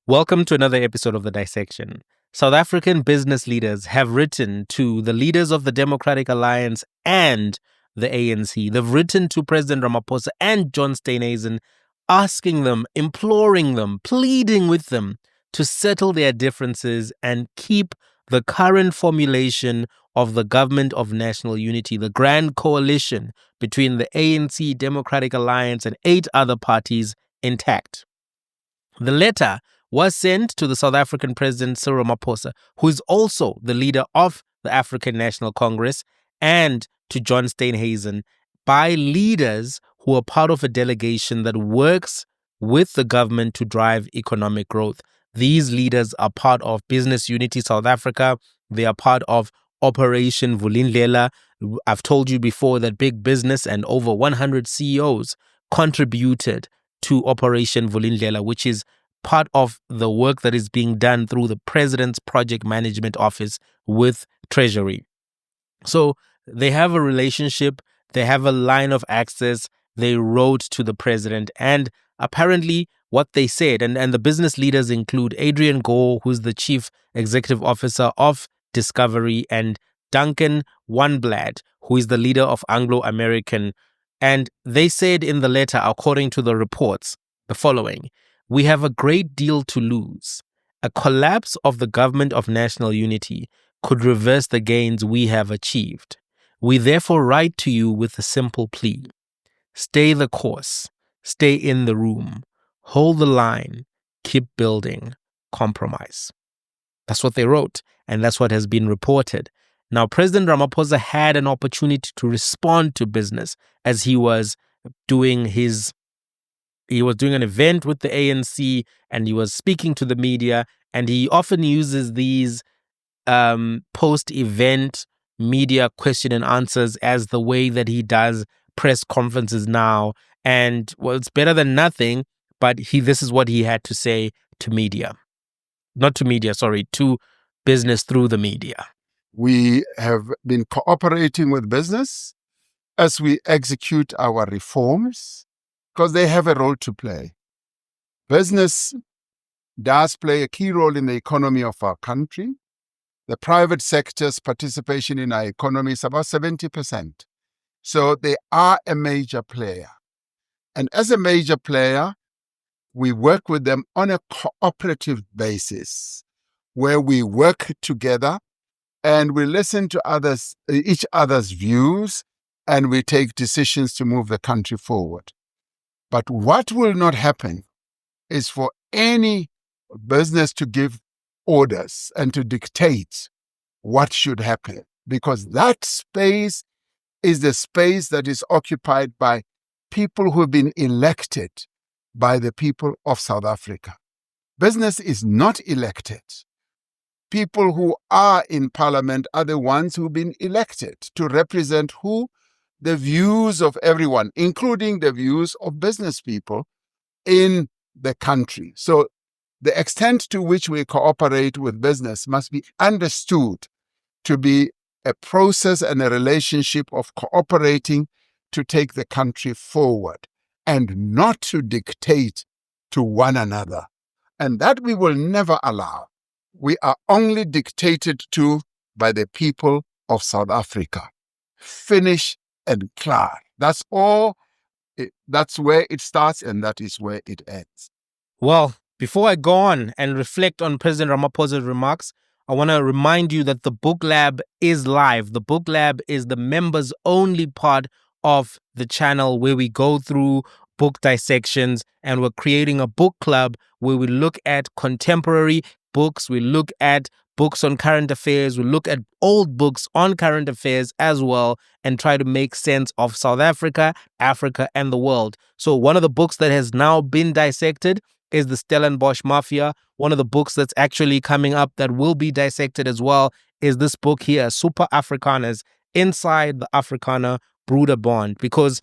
Welcome to another episode of The Dissection. South African business leaders have written to the leaders of the Democratic Alliance and the ANC. They've written to President Ramaphosa and John Steenhuisen, asking them, imploring them, pleading with them to settle their differences and keep the current formulation of the Government of National Unity, the grand coalition between the ANC, Democratic Alliance, and 8 other parties intact. The letter was sent to the South African President Cyril Ramaphosa, who is also the leader of the African National Congress, and to John Steenhuisen by leaders who are part of a delegation that works with the government to drive economic growth. These leaders are part of Business Unity South Africa. They are part of Operation Vulindlela. I've told you before that big business and over 100 CEOs contributed to Operation Vulindlela, which is part of the work that is being done through the President's Project Management Office with Treasury. So they have a relationship, they have a line of access, they wrote to the president, and apparently what they said, and the business leaders include Adrian Gore, who's the Chief Executive Officer of Discovery, and Duncan Wanblad, who is the leader of Anglo American. And they said in the letter, according to the reports, the following: "We have a great deal to lose. A collapse of the Government of National Unity could reverse the gains we have achieved. We therefore write to you with a simple plea. Stay the course, stay in the room, hold the line, keep building, compromise." That's what they wrote, and that's what has been reported. Now, President Ramaphosa had an opportunity to respond to business as he was doing an event with the ANC, and he was speaking to the media, and he often uses these post-event media question and answers as the way that he does press conferences now. And well, it's better than nothing, but this is what he had to say to to business through the media. We have been cooperating with business as we execute our reforms because they have a role to play. Business does play a key role in the economy of our country. The private sector's participation in our economy is about 70%. So they are a major player. And as a major player, we work with them on a cooperative basis where we work together and we listen to each other's views, and we take decisions to move the country forward. But what will not happen is for any business to give orders and to dictate what should happen, because that space is the space that is occupied by people who have been elected by the people of South Africa. Business is not elected. People who are in parliament are the ones who've been elected to represent who? The views of everyone, including the views of business people in the country. So the extent to which we cooperate with business must be understood to be a process and a relationship of cooperating to take the country forward and not to dictate to one another. And that we will never allow. We are only dictated to by the people of South Africa. Finish and clear. That's all. That's where it starts and that is where it ends. Well, before I go on and reflect on President Ramaphosa's remarks, I want to remind you that the Book Lab is live. The Book Lab is the members only part of the channel where we go through book dissections, and we're creating a book club where we look at contemporary books, we look at books on current affairs, we look at old books on current affairs as well, and try to make sense of South Africa, Africa, and the world. So one of the books that has now been dissected is the Stellenbosch Mafia. One of the books that's actually coming up that will be dissected as well is this book here, Super Afrikaners, Inside the Afrikaner Broeder Bond, because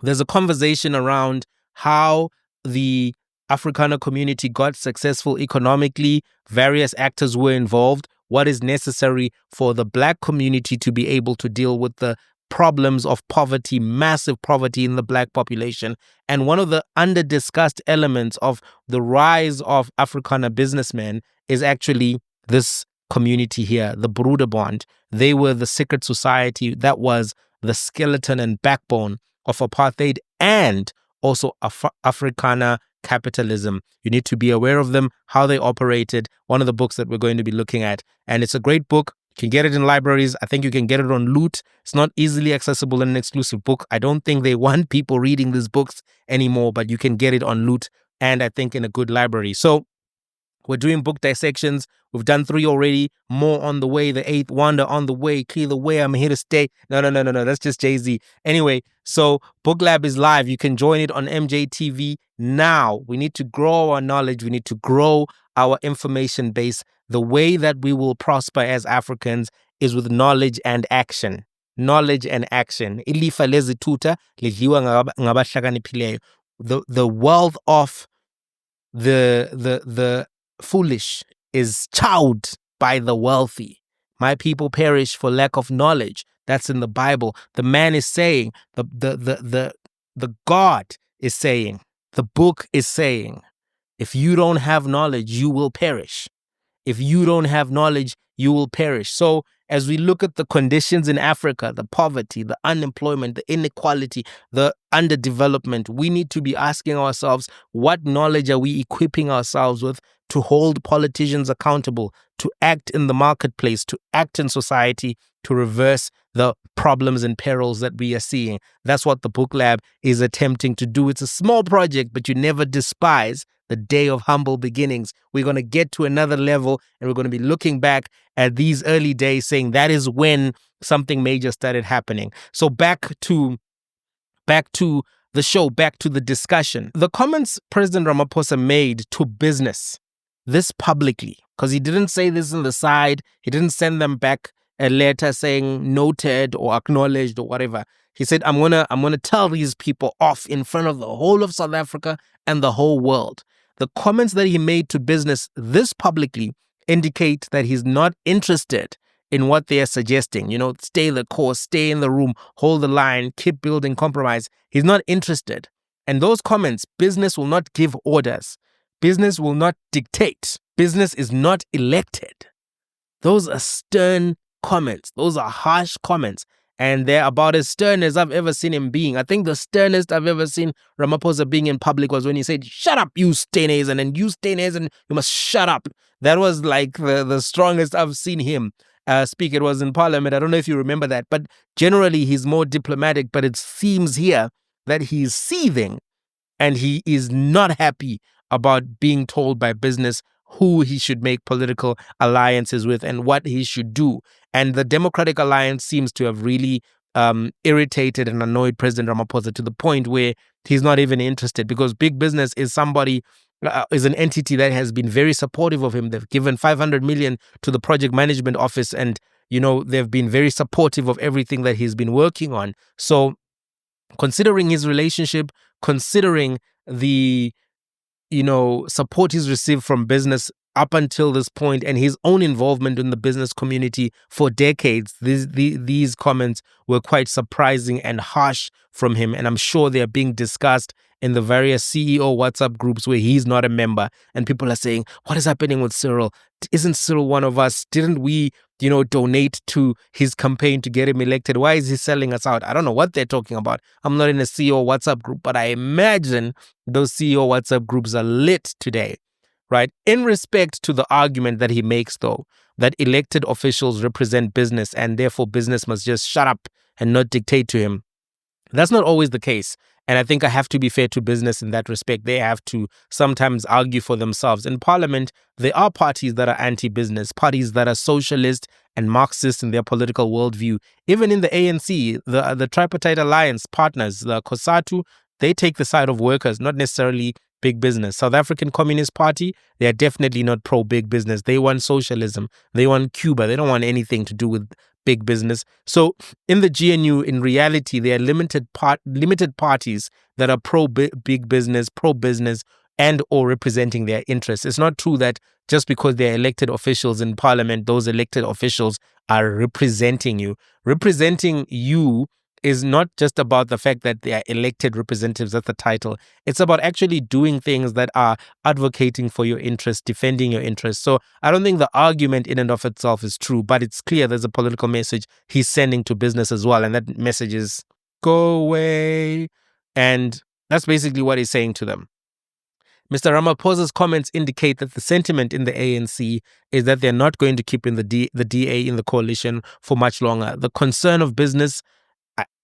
there's a conversation around how the Afrikaner community got successful economically. Various actors were involved. What is necessary for the Black community to be able to deal with the problems of poverty, massive poverty in the black population. And one of the under-discussed elements of the rise of Afrikaner businessmen is actually this community here, the Broederbond. They were the secret society that was the skeleton and backbone of apartheid and also Afrikaner capitalism. You need to be aware of them, how they operated. One of the books that we're going to be looking at. And it's a great book. You can get it in libraries. I think you can get it on Loot. It's not easily accessible in an exclusive book. I don't think they want people reading these books anymore, but you can get it on Loot and I think in a good library. So we're doing book dissections. We've done 3 already. More on the way. The 8th wonder on the way. Clear the way. I'm here to stay. No. That's just Jay-Z. Anyway, so Book Lab is live. You can join it on MJTV now. We need to grow our knowledge. We need to grow our information base. The way that we will prosper as Africans is with knowledge and action. Knowledge and action. Ilifa lezithutha lidliwa ngabahlakaniphileyo. The wealth of the foolish is chowed by the wealthy. My people perish for lack of knowledge. That's in the Bible. The man is saying, the God is saying, the book is saying, if you don't have knowledge, you will perish. If you don't have knowledge, you will perish. So as we look at the conditions in Africa, the poverty, the unemployment, the inequality, the underdevelopment, we need to be asking ourselves, what knowledge are we equipping ourselves with to hold politicians accountable, to act in the marketplace, to act in society, to reverse the problems and perils that we are seeing? That's what the Book Lab is attempting to do. It's a small project, but you never despise the day of humble beginnings. We're going to get to another level and we're going to be looking back at these early days saying that is when something major started happening. So back to the show, back to the discussion. The comments President Ramaphosa made to business, this publicly, because he didn't say this in the side, he didn't send them back a letter saying noted or acknowledged or whatever. He said, I'm gonna tell these people off in front of the whole of South Africa and the whole world. The comments that he made to business this publicly indicate that he's not interested in what they are suggesting. Stay the course, stay in the room, hold the line, keep building compromise. He's not interested. And those comments, business will not give orders. Business will not dictate. Business is not elected. Those are stern comments. Those are harsh comments. And they're about as stern as I've ever seen him being. I think the sternest I've ever seen Ramaphosa being in public was when he said, shut up, you Steyners, and then you Steyners, and you must shut up. That was like the strongest I've seen him speak. It was in Parliament. I don't know if you remember that. But generally, he's more diplomatic. But it seems here that he's seething and he is not happy about being told by business who he should make political alliances with and what he should do. And the Democratic Alliance seems to have really irritated and annoyed President Ramaphosa to the point where he's not even interested, because big business is is an entity that has been very supportive of him. They've given 500 million to the project management office, and they've been very supportive of everything that he's been working on. So considering his relationship, considering the support he's received from business up until this point and his own involvement in the business community for decades, these comments were quite surprising and harsh from him. And I'm sure they are being discussed in the various CEO WhatsApp groups where he's not a member. And people are saying, what is happening with Cyril? Isn't Cyril one of us? Didn't we, donate to his campaign to get him elected? Why is he selling us out? I don't know what they're talking about. I'm not in a CEO WhatsApp group, but I imagine those CEO WhatsApp groups are lit today, right? In respect to the argument that he makes, though, that elected officials represent business and therefore business must just shut up and not dictate to him. That's not always the case. And I think I have to be fair to business in that respect. They have to sometimes argue for themselves. In Parliament, there are parties that are anti-business, parties that are socialist and Marxist in their political worldview. Even in the ANC, the Tripartite Alliance partners, the COSATU, they take the side of workers, not necessarily big business. South African Communist Party, they are definitely not pro-big business. They want socialism. They want Cuba. They don't want anything to do with big business. So in the GNU, in reality, there are limited parties that are pro-big business, pro-business, and or representing their interests. It's not true that just because they're elected officials in parliament, those elected officials are representing you. Representing you is not just about the fact that they are elected representatives, that's the title. It's about actually doing things that are advocating for your interests, defending your interests. So I don't think the argument in and of itself is true, but it's clear there's a political message he's sending to business as well. And that message is go away. And that's basically what he's saying to them. Mr. Ramaphosa's comments indicate that the sentiment in the ANC is that they're not going to keep in the DA in the coalition for much longer. The concern of business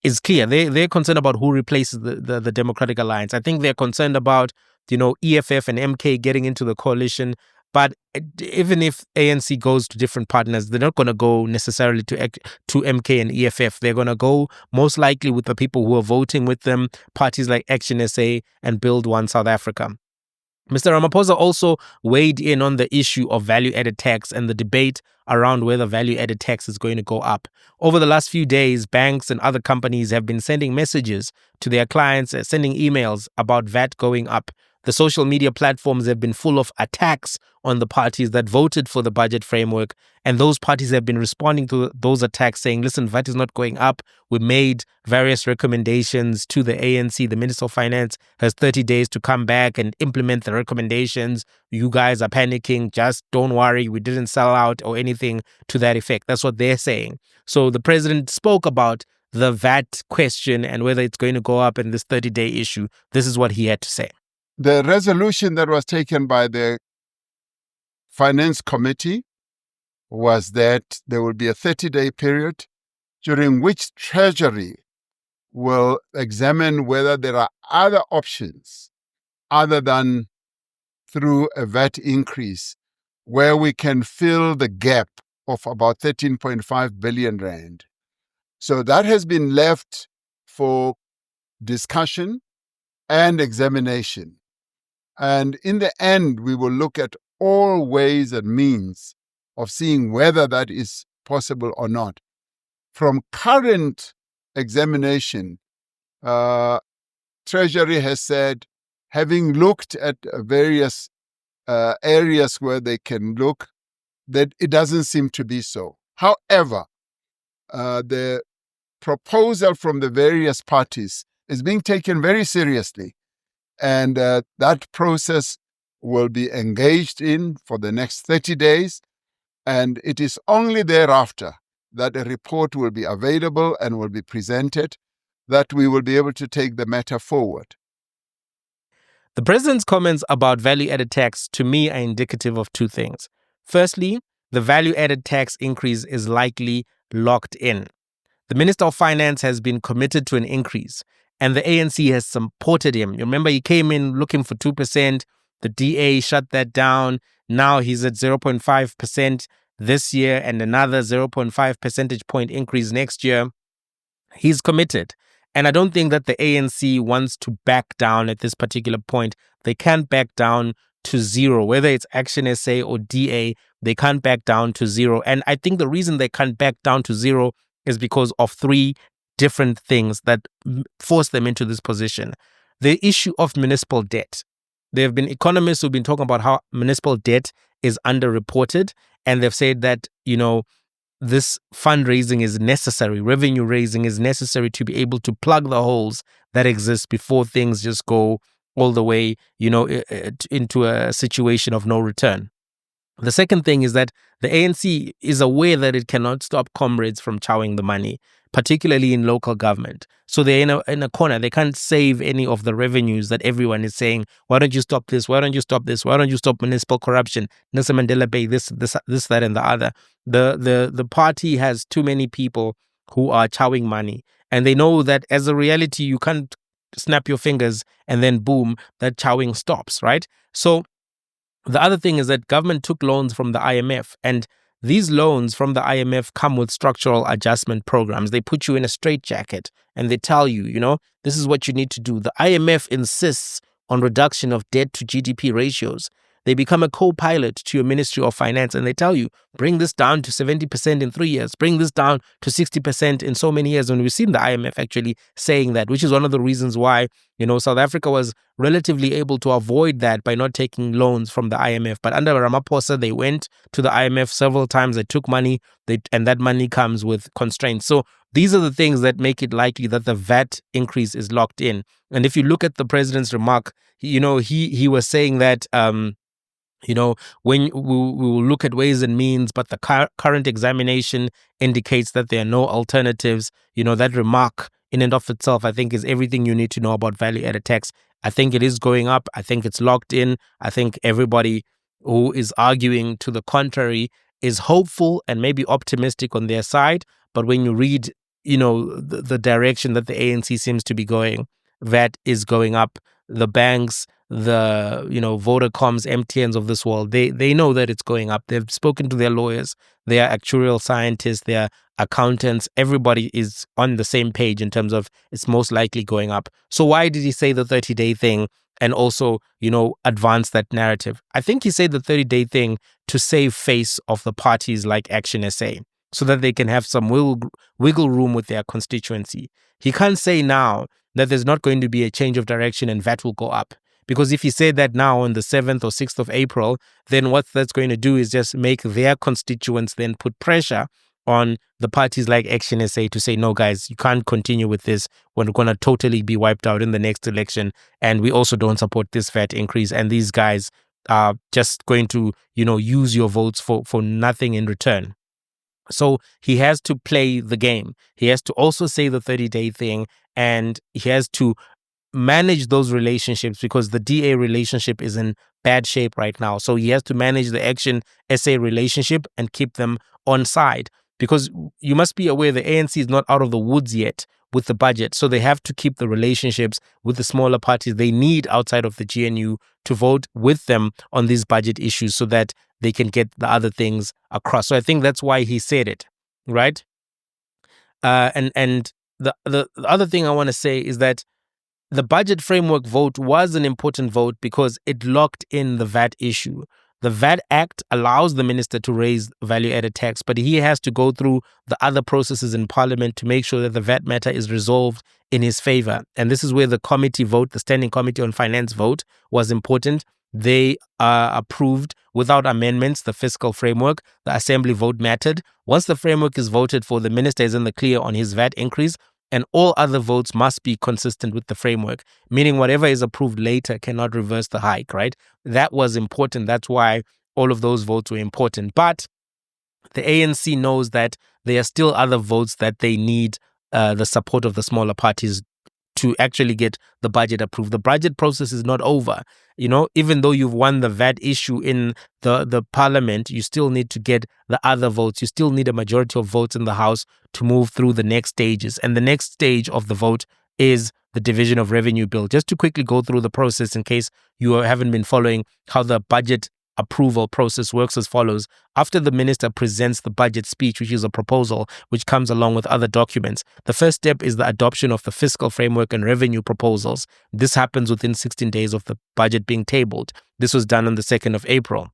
is clear. They're concerned about who replaces the Democratic Alliance. I think they're concerned about, EFF and MK getting into the coalition. But even if ANC goes to different partners, they're not going to go necessarily to MK and EFF. They're going to go most likely with the people who are voting with them, parties like Action SA and Build One South Africa. Mr. Ramaphosa also weighed in on the issue of value-added tax and the debate around whether value-added tax is going to go up. Over the last few days, banks and other companies have been sending messages to their clients, sending emails about VAT going up. The social media platforms have been full of attacks on the parties that voted for the budget framework, and those parties have been responding to those attacks saying, listen, VAT is not going up. We made various recommendations to the ANC. The Minister of Finance has 30 days to come back and implement the recommendations. You guys are panicking. Just don't worry. We didn't sell out or anything to that effect. That's what they're saying. So the president spoke about the VAT question and whether it's going to go up in this 30-day issue. This is what he had to say. The resolution that was taken by the Finance Committee was that there will be a 30-day period during which Treasury will examine whether there are other options other than through a VAT increase where we can fill the gap of about 13.5 billion rand. So that has been left for discussion and examination. And in the end, we will look at all ways and means of seeing whether that is possible or not. From current examination, Treasury has said, having looked at various areas where they can look, that it doesn't seem to be so. However, the proposal from the various parties is being taken very seriously. And that process will be engaged in for the next 30 days. And it is only thereafter that a report will be available and will be presented that we will be able to take the matter forward. The president's comments about value-added tax to me are indicative of two things. Firstly, the value-added tax increase is likely locked in. The Minister of Finance has been committed to an increase, and the ANC has supported him. You remember, he came in looking for 2%. The DA shut that down. Now he's at 0.5% this year and another 0.5 percentage point increase next year. He's committed. And I don't think that the ANC wants to back down at this particular point. They can't back down to zero. Whether it's Action SA or DA, they can't back down to zero. And I think the reason they can't back down to zero is because of three different things that force them into this position. The issue of municipal debt. There have been economists who've been talking about how municipal debt is underreported, and they've said that, this fundraising is necessary, revenue raising is necessary to be able to plug the holes that exist before things just go all the way, into a situation of no return. The second thing is that the ANC is aware that it cannot stop comrades from chowing the money, particularly in local government. So they're in a corner. They can't save any of the revenues that everyone is saying, why don't you stop this? Why don't you stop this? Why don't you stop municipal corruption? Nelson Mandela Bay, this, that, and the other. The party has too many people who are chowing money. And they know that as a reality, you can't snap your fingers and then boom, that chowing stops, right? So the other thing is that government took loans from the IMF, and these loans from the IMF come with structural adjustment programs. They put you in a straitjacket and they tell you, this is what you need to do. The IMF insists on reduction of debt to GDP ratios. They become a co-pilot to your Ministry of Finance and they tell you, bring this down to 70% in 3 years, bring this down to 60% in so many years. And we've seen the IMF actually saying that, which is one of the reasons why, South Africa was relatively able to avoid that by not taking loans from the IMF. But under Ramaphosa, they went to the IMF several times, they took money, and that money comes with constraints. So These are the things that make it likely that the VAT increase is locked in. And if you look at the president's remark, he was saying that when we will look at ways and means, but the current examination indicates that there are no alternatives. That remark in and of itself, I think, is everything you need to know about value-added tax. I think it is going up. I think it's locked in. I think everybody who is arguing to the contrary is hopeful and maybe optimistic on their side. But when you read, the direction that the ANC seems to be going, VAT is going up. The banks, the Vodacoms, MTNs of this world, they know that it's going up. They've spoken to their lawyers, they are actuarial scientists, they are accountants. Everybody is on the same page in terms of it's most likely going up. So why did he say the 30-day thing and also advance that narrative? I think he said the 30-day thing to save face of the parties like Action SA, so that they can have some wiggle room with their constituency. He can't say now that there's not going to be a change of direction and VAT will go up. Because if he said that now on the 7th or 6th of April, then what that's going to do is just make their constituents then put pressure on the parties like Action SA to say, no, guys, you can't continue with this. We're going to totally be wiped out in the next election. And we also don't support this VAT increase. And these guys are just going to, use your votes for nothing in return. So he has to play the game. He has to also say the 30-day thing, and he has to manage those relationships, because the DA relationship is in bad shape right now. So he has to manage the Action SA relationship and keep them on side, because you must be aware the ANC is not out of the woods yet with the budget. So they have to keep the relationships with the smaller parties they need outside of the GNU to vote with them on these budget issues so that they can get the other things across. So I think that's why he said it, right? And the other thing I want to say is that the budget framework vote was an important vote because it locked in the VAT issue. The VAT Act allows the minister to raise value-added tax, but he has to go through the other processes in Parliament to make sure that the VAT matter is resolved in his favor. And this is where the committee vote, the Standing Committee on Finance vote, was important. They approved without amendments the fiscal framework. The assembly vote mattered. Once the framework is voted for, the minister is in the clear on his VAT increase, and all other votes must be consistent with the framework, meaning whatever is approved later cannot reverse the hike, right? That was important. That's why all of those votes were important. But the ANC knows that there are still other votes that they need the support of the smaller parties to actually get the budget approved. The budget process is not over. Even though you've won the VAT issue in the parliament, you still need to get the other votes. You still need a majority of votes in the House to move through the next stages. And the next stage of the vote is the Division of Revenue Bill. Just to quickly go through the process in case you haven't been following how the budget approval process works as follows. After the minister presents the budget speech, which is a proposal which comes along with other documents, the first step is the adoption of the fiscal framework and revenue proposals. This happens within 16 days of the budget being tabled. This was done on the 2nd of April.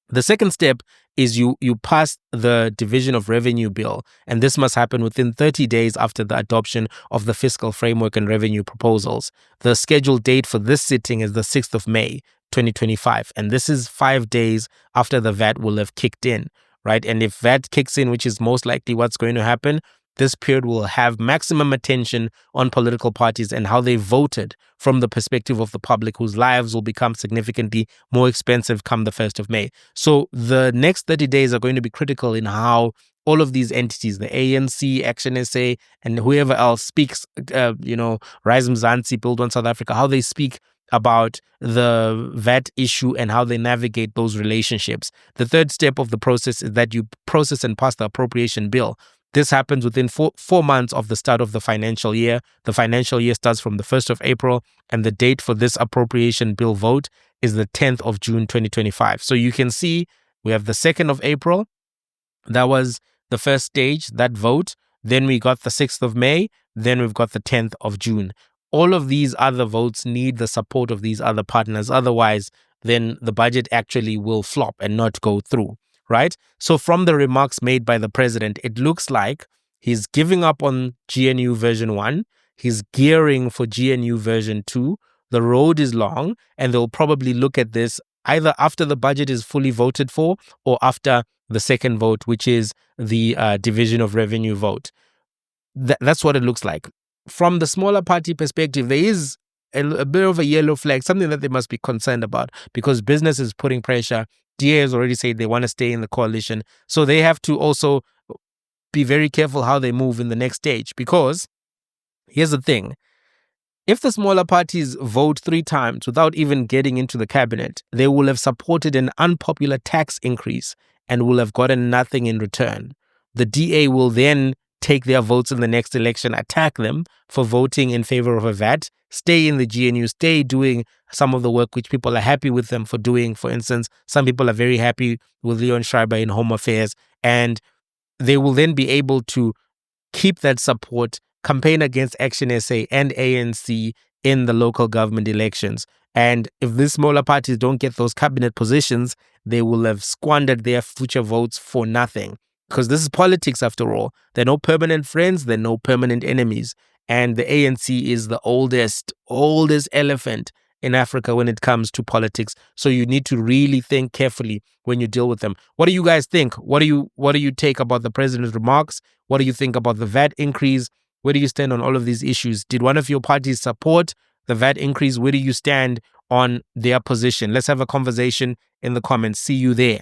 The second step is you pass the Division of Revenue Bill, and this must happen within 30 days after the adoption of the fiscal framework and revenue proposals. The scheduled date for this sitting is the 6th of May, 2025, and this is 5 days after the VAT will have kicked in, right? And if VAT kicks in, which is most likely what's going to happen, this period will have maximum attention on political parties and how they voted from the perspective of the public, whose lives will become significantly more expensive come the 1st of May. So the next 30 days are going to be critical in how all of these entities, the ANC, Action SA, and whoever else speaks, Rise Mzansi, Build One South Africa, how they speak about the VAT issue and how they navigate those relationships. The third step of the process is that you process and pass the appropriation bill. This happens within four months of the start of the financial year. The financial year starts from the 1st of April, and the date for this appropriation bill vote is the 10th of June, 2025. So you can see we have the 2nd of April. That was the first stage, that vote. Then we got the 6th of May. Then we've got the 10th of June. All of these other votes need the support of these other partners. Otherwise, then the budget actually will flop and not go through. Right? So from the remarks made by the president, it looks like he's giving up on GNU version 1. He's gearing for GNU version 2. The road is long, and they'll probably look at this either after the budget is fully voted for or after the second vote, which is the Division of Revenue vote. That's what it looks like. From the smaller party perspective, there is a bit of a yellow flag, something that they must be concerned about, because business is putting pressure. DA has already said they want to stay in the coalition. So they have to also be very careful how they move in the next stage, because here's the thing. If the smaller parties vote 3 times without even getting into the cabinet, they will have supported an unpopular tax increase and will have gotten nothing in return. The DA will then take their votes in the next election, attack them for voting in favor of a VAT, stay in the GNU, stay doing some of the work which people are happy with them for doing. For instance, some people are very happy with Leon Schreiber in Home Affairs, and they will then be able to keep that support, campaign against Action SA and ANC in the local government elections. And if these smaller parties don't get those cabinet positions, they will have squandered their future votes for nothing. Because this is politics after all. There are no permanent friends, there are no permanent enemies. And the ANC is the oldest elephant in Africa when it comes to politics. So you need to really think carefully when you deal with them. What do you guys think? What do you take about the president's remarks? What do you think about the VAT increase? Where do you stand on all of these issues? Did one of your parties support the VAT increase? Where do you stand on their position? Let's have a conversation in the comments. See you there.